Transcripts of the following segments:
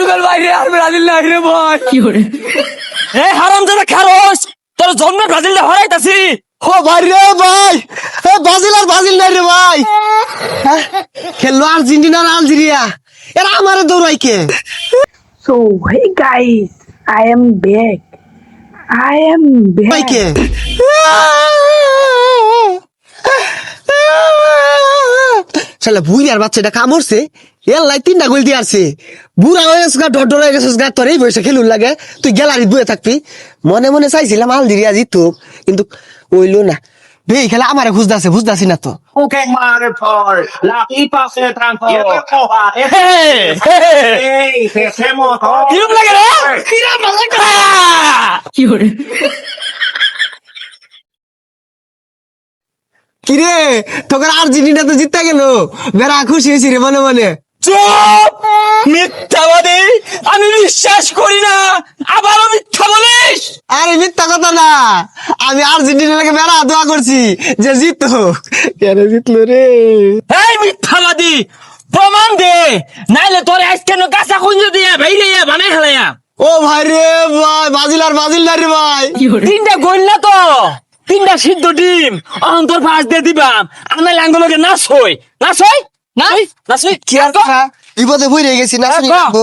Portugal বাইরে আর Brazil নাই রে ভাই। কি করে এ হারামজাদা খারস তোর জন্মে ব্রাজিল হরাইতাছি। ও ভাই রে ভাই, ব্রাজিল আর ব্রাজিল নাই রে ভাই। খেললো আর্জেন্টিনা আর আলজেরিয়া, এরা আমারে দৌড়াই কে? So, hey guys, I am back. ভাই কে? শালা বুড়িয়ার বাচ্চাটা কামড়ছে, এল্লাই 3টা গোল দিয়ে আসছে। বুড়া হয়ে গেছে গা, ডর হয়ে গেছিস গা, তোর এই বয়সে খেলুন লাগে, তুই গ্যালারিতে বয়ে থাকবি। মনে মনে চাইছিলাম আলজেরিয়া জিতুক, কিন্তু হইলো না। বে খেলা আমারে বুঝদাছি না তো। Ok, mare por la pipa se transporta. ¡Ey! ¡Dejemos todo! কিরম লাগে রে কিরম লাগে কি করে কিরে তোকে আর্জেন্টিনা তো জিতে গেল, বেড়া খুশি হয়েছি রে মনে মনে। চুপ মিথ্যাবাদী, আমি বিশ্বাস করি না, আবারও মিথ্যা বলিস। আরে মিথ্যা কথা না, আমি আর্জেন্টিনাকে বেড়া দোয়া করছি যে জিতো। কেন জিতলো রে? এই মিথ্যাবাদী, প্রমাণ দে, নাইলে তোর আজকে কাঁচা কুঞ্জ দিয়ে ভাইরে বানাই হেলাইয়া। ও ভাই রে ভাই, ব্রাজিল আর ব্রাজিল না রে ভাই। 3টা গোল না তো, 3টা সিদ্ধ ডিম অন্তর ফাঁস দিয়ে দিবাম। আমি লাঙ্গলকে নাচ হই কি আর কথা, বিপদে বই গেছি না শুনি রাখবো।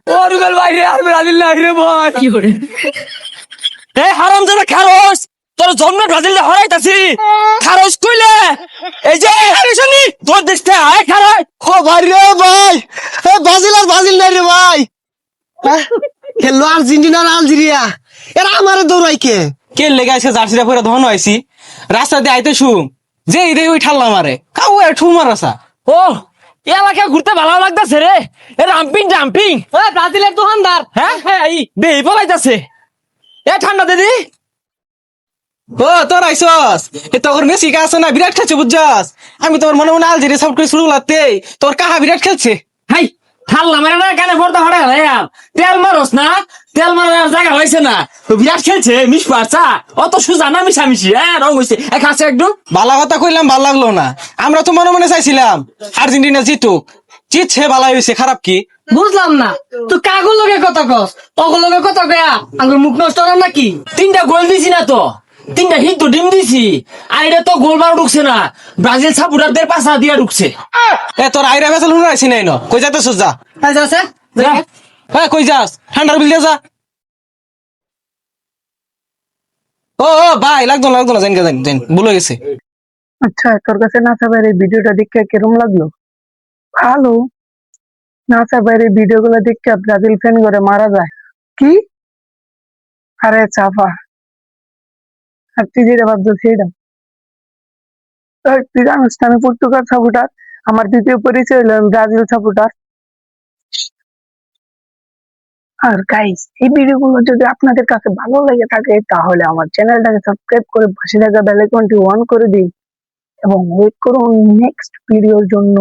পর্তুগাল বাইরে আর ব্রাজিল নাই রে ভাই। কি করে এ হারামজাদা খারস তোর জন্মে ব্রাজিল হরাইতাছি। খারস কইলে এই যে শুনি তোর দেশটা আয় খারাই। ও ভাই রে ভাই, ব্রাজিল আর ব্রাজিল নাই রে ভাই। খেললো আর্জেন্টিনা আর আলজেরিয়া, এরা আমারে দৌড়াই কে? কে লেগে আইসে জার্সিটা পরে ধন হয়েছি রাস্তা দিয়ে আইতে শুম যে ইদে ওই ঠাল্লা মারে কাউ ঠুমার আসা। ও এলাকা ঘুরতে ভালো লাগতেছে রে, জাম্পিং ব্রাজিলের দোকানদার। হ্যাঁ দেই বলাইতাছে এ ঠান্ডা দিদি। ও তোর আইসস এ তোর মেসি কা আছে না বিরাট খেলছে বুঝছস। আমি তোর মনে মনে আলজেরিয়া সাপোর্ট করে শুরু করতে তোর কাহা বিরাট খেলছে। হাই ঠাল্লা মারে না কানে পড়তে হড়ে তেল মারস না, তেল মারার জায়গা হয়েছে না। বিরাট খেলছে মিস পারছা অত সুজা না মিশামিশি রং হয়েছে এক আছে একদম। বালা কথা কইলাম ভাল লাগলো না, আমরা তো মনে মনে চাইছিলাম আর্জেন্টিনা জিতুক, জিতছে বালা হয়েছে খারাপ কি? বুঝলাম না, তুই কাগজ লগে কথা কস, তখন লগে কথা কয়া আমার মুখ নষ্ট করার নাকি? 3টা গোল দিছি না তো, 3টা হিট তো ডিম দিছি, আর এটা তো গোল বার ঢুকছে না, ব্রাজিল সাপোর্টারদের পাশা দিয়া ঢুকছে। এ তোর আইরা বেসাল হুন আইছি নাই ন কই যাইতেছস যা। হ্যাঁ কই যাস ঠান্ডার বিল দিয়ে যা। ও ভাই লাগতো না জান ভুলে গেছে। আচ্ছা, তোর কাছে নাসা ভাইয়ের এই ভিডিওটা দেখে কিরম লাগলো? ভালো। নাসা ভাইয়ের এই ভিডিও গুলো দেখে ব্রাজিল ফ্যান করে মারা যায় কি? আরে চাপা, আর তুই যেটা ভাবছো সেটা। তুই জানিস না আমি পর্তুগাল সাপোর্টার, আমার দ্বিতীয় পরিচয় হলো আমি ব্রাজিল সাপোর্টার। আর গাইস, এই ভিডিওগুলো যদি আপনাদের কাছে ভালো লেগে থাকে তাহলে আমার চ্যানেলটাকে সাবস্ক্রাইব করে পাশে থাকা বেল আইকনটি অন করে দিন এবং ওয়েট করুন নেক্সট ভিডিওর জন্য।